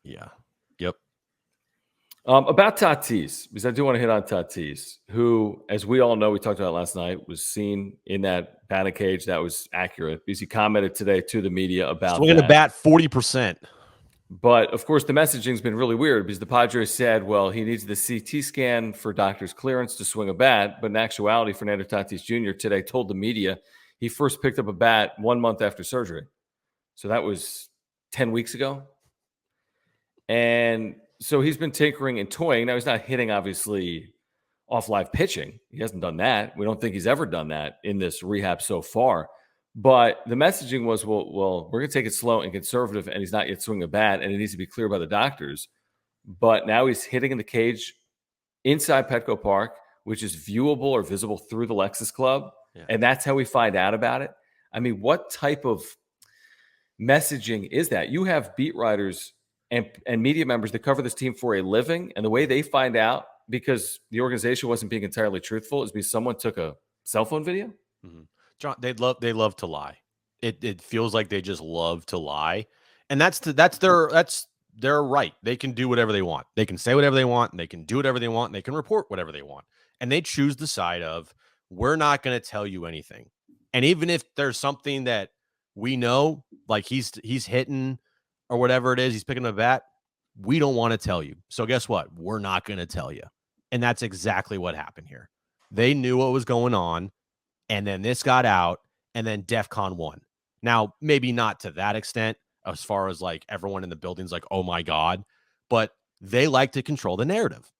Yeah. Yep. About Tatis, because I do want to hit on Tatis, who, as we all know, we talked about last night, was seen in that batting cage. That was accurate because he commented today to the media about swinging the bat 40%. But, of course, the messaging's been really weird because the Padres said, well, he needs the CT scan for doctor's clearance to swing a bat. But in actuality, Fernando Tatis Jr. today told the media he first picked up a bat 1 month after surgery. So that was 10 weeks ago. And so he's been tinkering and toying. Now, he's not hitting, obviously, off live pitching. He hasn't done that. We don't think he's ever done that in this rehab so far. But the messaging was, well, we're going to take it slow and conservative, and he's not yet swinging a bat, and it needs to be clear by the doctors. But now he's hitting in the cage inside Petco Park, which is viewable or visible through the Lexus Club, and that's how we find out about it. I mean, what type of messaging is that? You have beat writers and media members that cover this team for a living, and the way they find out because the organization wasn't being entirely truthful is because someone took a cell phone video? Mm-hmm. John, they love to lie. It feels like they just love to lie, and that's their right. They can do whatever they want. They can say whatever they want, and they can do whatever they want, and they can report whatever they want. And they choose the side of, we're not going to tell you anything. And even if there's something that we know, like he's hitting or whatever it is, he's picking a bat, we don't want to tell you. So guess what? We're not going to tell you. And that's exactly what happened here. They knew what was going on. And then this got out, and then DEFCON 1. Now, maybe not to that extent, as far as like everyone in the building's like, oh my God, but they like to control the narrative.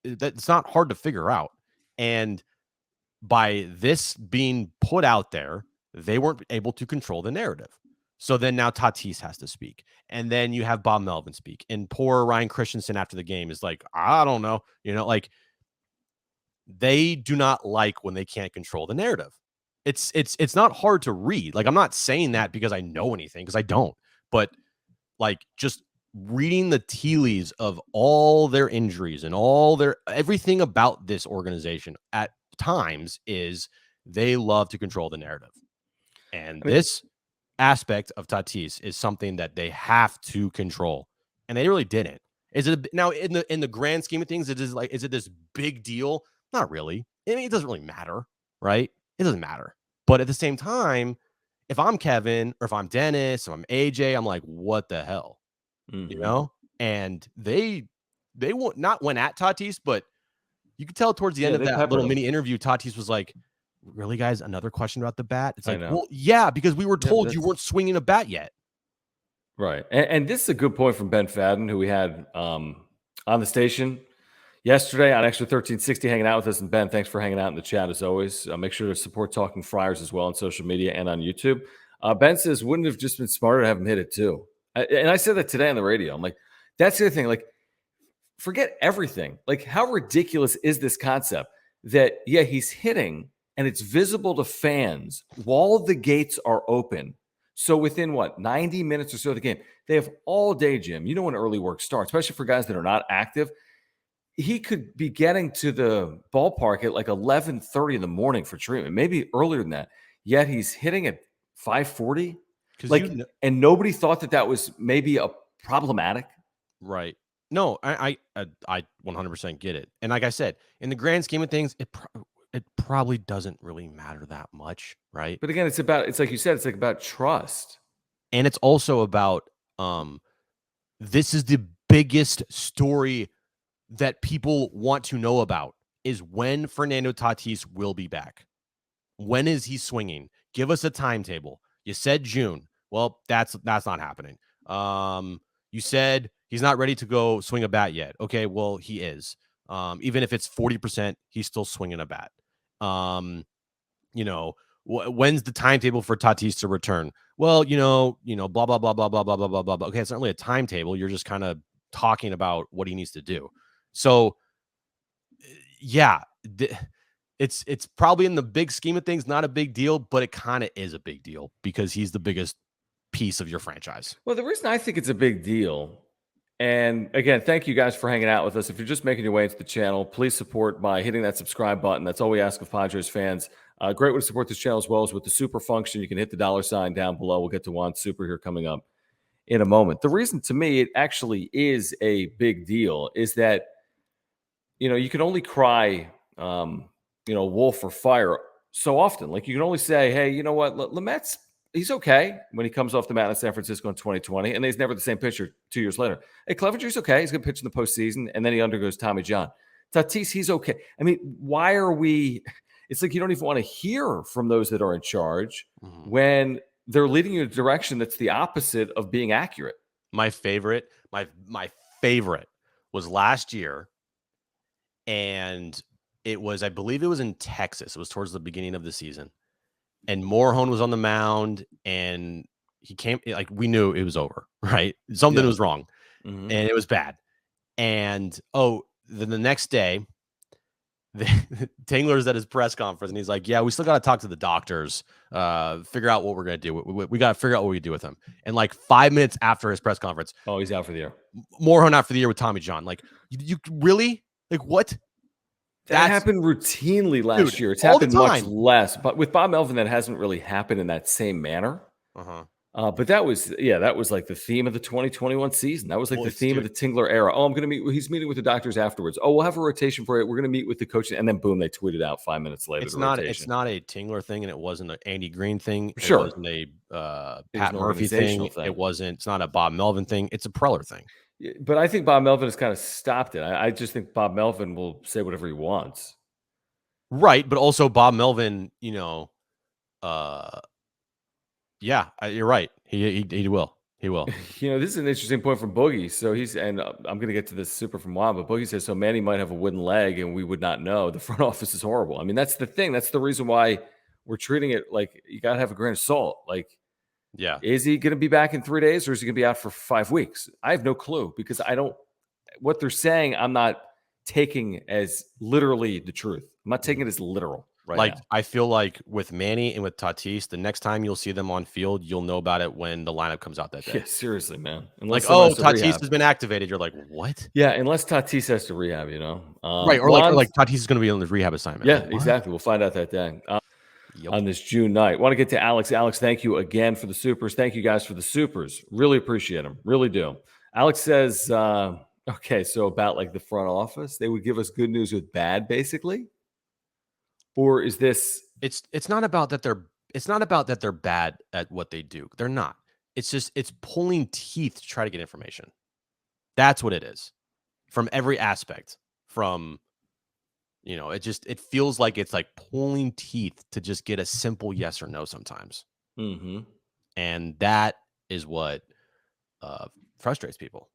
That's not hard to figure out. And by this being put out there, they weren't able to control the narrative. So then now Tatis has to speak. And then you have Bob Melvin speak. And poor Ryan Christensen after the game is like, I don't know, like, they do not like when they can't control the narrative. It's not hard to read. Like, I'm not saying that because I know anything, because I don't. But like, just reading the tea leaves of all their injuries and everything about this organization at times is they love to control the narrative. And this aspect of Tatis is something that they have to control, and they really didn't. Is it now in the grand scheme of things? Is it this big deal? Not really. I mean, it doesn't really matter, right? It doesn't matter. But at the same time, if I'm Kevin or if I'm Dennis or I'm AJ, I'm like, what the hell? Mm-hmm. And they won't not went at Tatis, but you could tell towards the end of that little mini interview, Tatis was like, really, guys, another question about the bat? It's like, well, yeah, because we were told you weren't swinging a bat yet. Right. And this is a good point from Ben Fadden, who we had on the station yesterday on Extra 1360, hanging out with us. And Ben, thanks for hanging out in the chat as always. Make sure to support Talking Friars as well on social media and on YouTube. Ben says, wouldn't it have just been smarter to have him hit it too? And I said that today on the radio. I'm like, that's the other thing. Like, forget everything. Like, how ridiculous is this concept that, yeah, he's hitting and it's visible to fans while the gates are open. So within 90 minutes or so of the game, they have all day, Jim. You know when early work starts, especially for guys that are not active. He could be getting to the ballpark at like 11:30 in the morning for treatment, maybe earlier than that. Yet he's hitting at 5:40. Like, and nobody thought that was maybe a problematic. Right. No, I 100% get it. And like I said, in the grand scheme of things, it probably doesn't really matter that much, right? But again, it's like you said, it's like about trust. And it's also about this is the biggest story that people want to know about, is when Fernando Tatis will be back. When is he swinging? Give us a timetable. You said June. Well, that's not happening. You said he's not ready to go swing a bat yet. Okay, well, he is. Even if it's 40%, he's still swinging a bat. When's the timetable for Tatis to return? Well, blah, blah, blah, blah, blah, blah, blah, blah, blah. Okay, it's not really a timetable. You're just kind of talking about what he needs to do. So, yeah, it's probably in the big scheme of things, not a big deal, but it kind of is a big deal because he's the biggest piece of your franchise. Well, the reason I think it's a big deal, and again, thank you guys for hanging out with us. If you're just making your way into the channel, please support by hitting that subscribe button. That's all we ask of Padres fans. Great way to support this channel as well as with the super function. You can hit the $ sign down below. We'll get to Juan's super here coming up in a moment. The reason to me it actually is a big deal is that, you can only cry, wolf or fire so often. Like you can only say, hey, you know what, Lamet's, he's okay when he comes off the mound in San Francisco in 2020, and he's never the same pitcher 2 years later. Hey, Clevenger's okay. He's going to pitch in the postseason, and then he undergoes Tommy John. Tatis, he's okay. I mean, why are we – it's like you don't even want to hear from those that are in charge when they're leading you in a direction that's the opposite of being accurate. My favorite was last year, and it was, I believe it was in Texas. It was towards the beginning of the season. And Morejon was on the mound, and he came, like, we knew it was over, right? Something was wrong, and it was bad. And then the next day, Tingler's at his press conference, and he's like, yeah, we still got to talk to the doctors, figure out what we're going to do. We got to figure out what we do with him. And like 5 minutes after his press conference, he's out for the year. Morejon out for the year with Tommy John. Like, you really? Like, what? That happened routinely last year. It's happened much less. But with Bob Melvin, that hasn't really happened in that same manner. But that was like the theme of the 2021 season. That was like the theme of the Tingler era. I'm going to meet. He's meeting with the doctors afterwards. We'll have a rotation for it. We're going to meet with the coach, and then boom, they tweeted out 5 minutes later. It's not a Tingler thing, and it wasn't an Andy Green thing. Sure, it wasn't a Pat Murphy thing. It's not a Bob Melvin thing. It's a Preller thing. But I think Bob Melvin has kind of stopped it. I just think Bob Melvin will say whatever he wants. Right, but also Bob Melvin, you're right. He will. He will. This is an interesting point from Boogie. So I'm going to get to this super from Juan, but Boogie says, so Manny might have a wooden leg and we would not know. The front office is horrible. I mean, that's the thing. That's the reason why we're treating it like you got to have a grain of salt. Like, yeah, is he going to be back in 3 days or is he going to be out for 5 weeks? I have no clue because what they're saying, I'm not taking as literally the truth. I'm not taking it as literal. Right now. I feel like with Manny and with Tatis, the next time you'll see them on field, you'll know about it when the lineup comes out that day. Yeah, seriously, man. Unless Tatis has been activated, you're like, what? Yeah, unless Tatis has to rehab, right? Or like Tatis is going to be on the rehab assignment. Yeah, exactly. We'll find out that day on this June night. Want to get to Alex. Alex, thank you again for the supers. Thank you guys for the supers. Really appreciate them. Really do. Alex says, okay, so about like the front office, they would give us good news with bad, basically. Or is this? It's not about that they're bad at what they do. They're not. It's pulling teeth to try to get information. That's what it is, from every aspect. From, it feels like it's like pulling teeth to just get a simple yes or no sometimes. And that is what frustrates people.